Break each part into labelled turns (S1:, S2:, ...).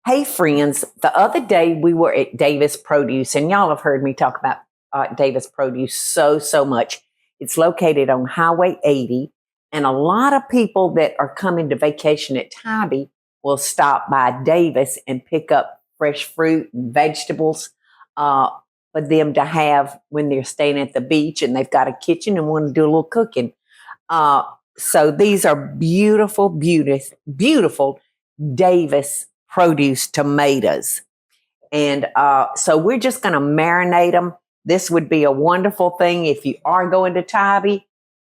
S1: Hey, friends, the other day we were at Davis Produce, and y'all have heard me talk about Davis Produce so much. It's located on Highway 80, and a lot of people that are coming to vacation at Tybee will stop by Davis and pick up fresh fruit and vegetables for them to have when they're staying at the beach and they've got a kitchen and want to do a little cooking. So these are beautiful Davis Produce tomatoes. And so we're just going to marinate them. This would be a wonderful thing if you are going to Tybee.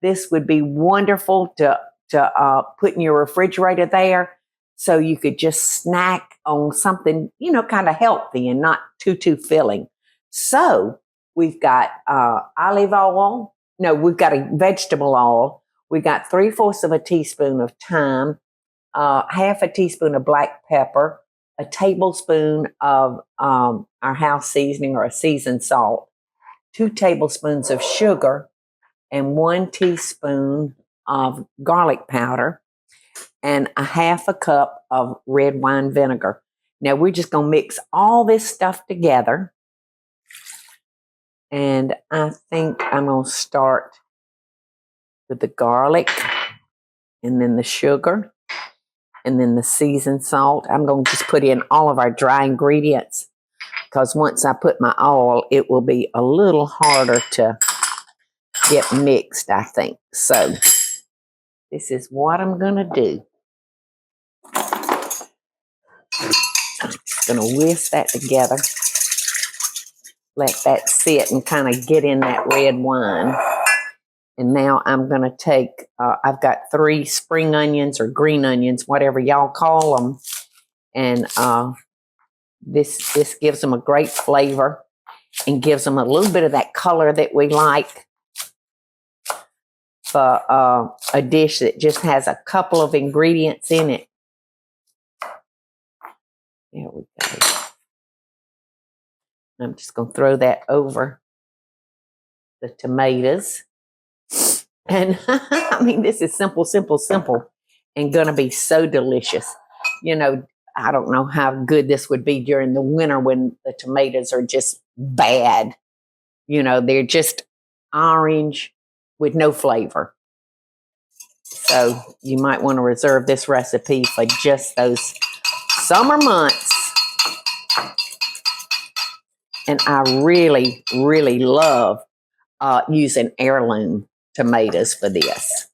S1: This would be wonderful to put in your refrigerator there, so you could just snack on something, kind of healthy and not too filling. So we've got olive oil. No, we've got a vegetable oil. We've got 3/4 of a teaspoon of thyme, half a teaspoon of black pepper, a tablespoon of our house seasoning or a seasoned salt, 2 tablespoons of sugar, and 1 teaspoon of garlic powder, and a half a cup of red wine vinegar. Now we're just going to mix all this stuff together. And I think I'm going to start with the garlic, and then the sugar, and then the seasoned salt. I'm going to just put in all of our dry ingredients, because once I put my oil, it will be a little harder to get mixed, I think. So this is what I'm going to do. I'm just going to whisk that together. Let that sit and kind of get in that red wine. And now I'm going to take, I've got 3 spring onions or green onions, whatever y'all call them. And this gives them a great flavor and gives them a little bit of that color that we like for a dish that just has a couple of ingredients in it. There we go. I'm just going to throw that over the tomatoes. And I mean, this is simple, and going to be so delicious. I don't know how good this would be during the winter when the tomatoes are just bad. They're just orange with no flavor. So you might want to reserve this recipe for just those summer months. And I really love using heirloom tomatoes for this.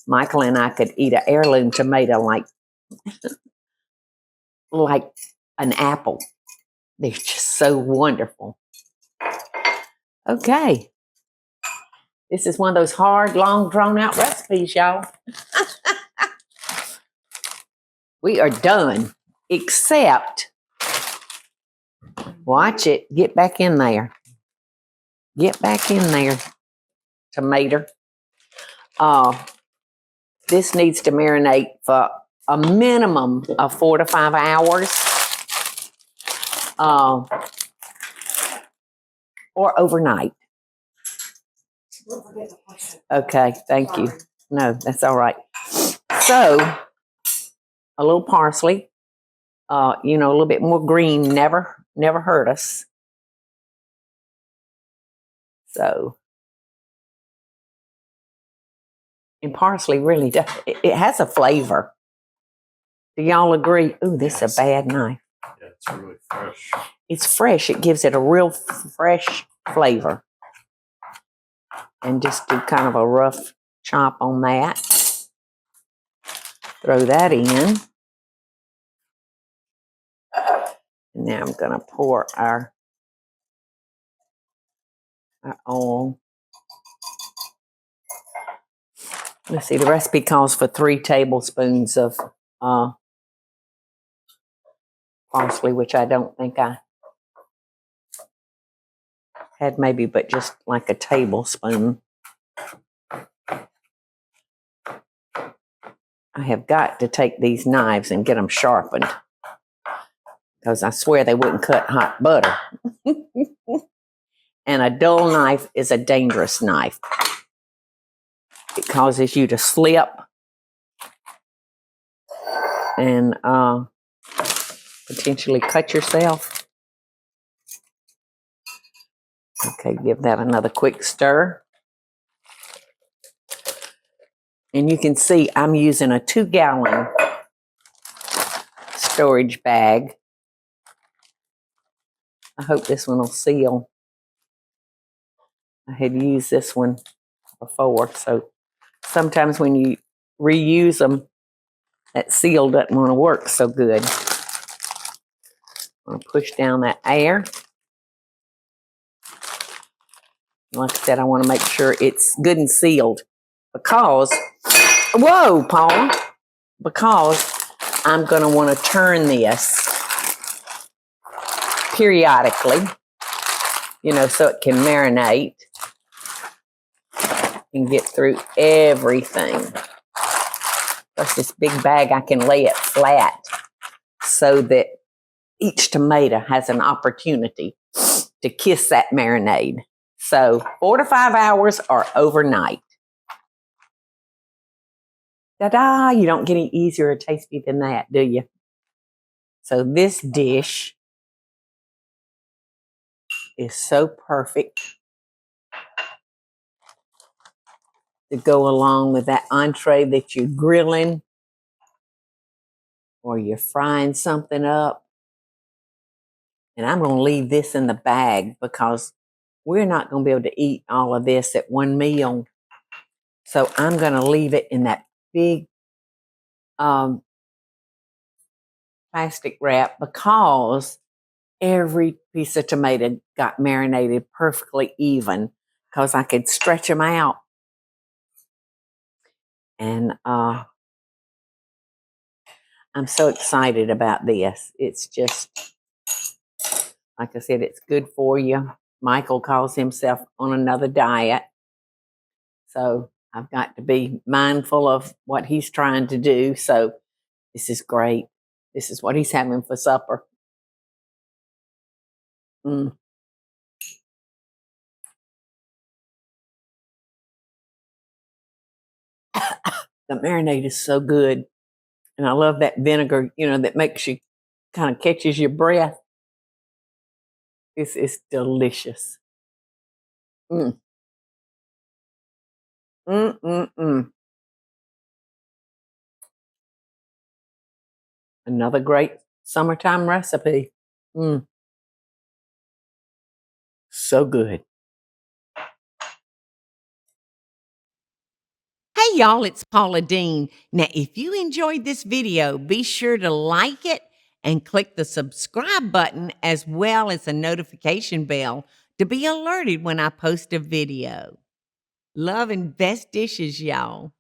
S1: Michael and I could eat an heirloom tomato like an apple. They're just so wonderful. Okay. This is one of those hard, long, drawn-out recipes, y'all. We are done, except, watch it, get back in there. Get back in there, tomato. This needs to marinate for a minimum of 4 to 5 hours. Or overnight. Okay, thank you. No, that's all right. So, a little parsley, a little bit more green never hurt us. So, and parsley really does, it has a flavor. Do y'all agree? Ooh, this is a bad knife.
S2: Yeah, it's really fresh.
S1: It's fresh. It gives it a real fresh flavor. And just do kind of a rough chop on that. Throw that in. And now I'm going to pour our oil. Let's see, the recipe calls for 3 tablespoons of parsley, which I don't think I had, maybe, but just like a tablespoon. I have got to take these knives and get them sharpened, because I swear they wouldn't cut hot butter. And a dull knife is a dangerous knife. It causes you to slip. And potentially cut yourself. Okay, give that another quick stir. And you can see I'm using a 2-gallon storage bag. I hope this one will seal. I had used this one before, so sometimes when you reuse them, that seal doesn't want to work so good. I'm going to push down that air. Like I said, I want to make sure it's good and sealed because, whoa, Paula, because I'm going to want to turn this periodically, you know, so it can marinate and get through everything. Plus this big bag, I can lay it flat so that each tomato has an opportunity to kiss that marinade. So 4 to 5 hours or overnight. Ta-da! You don't get any easier or tastier than that, do you? So this dish is so perfect to go along with that entree that you're grilling or you're frying something up. And I'm going to leave this in the bag because we're not going to be able to eat all of this at one meal. So I'm going to leave it in that big plastic wrap because every piece of tomato got marinated perfectly even because I could stretch them out. And I'm so excited about this. It's just, like I said, it's good for you. Michael calls himself on another diet. So I've got to be mindful of what he's trying to do. So this is great. This is what he's having for supper. Mm. The marinade is so good. And I love that vinegar, you know, that makes you kind of catches your breath. It's delicious. Mm. Mm, mm, mm. Another great summertime recipe. Mm. So good.
S3: Hey y'all, it's Paula Deen. Now, if you enjoyed this video, be sure to like it and click the subscribe button as well as the notification bell to be alerted when I post a video. Love and best dishes, y'all.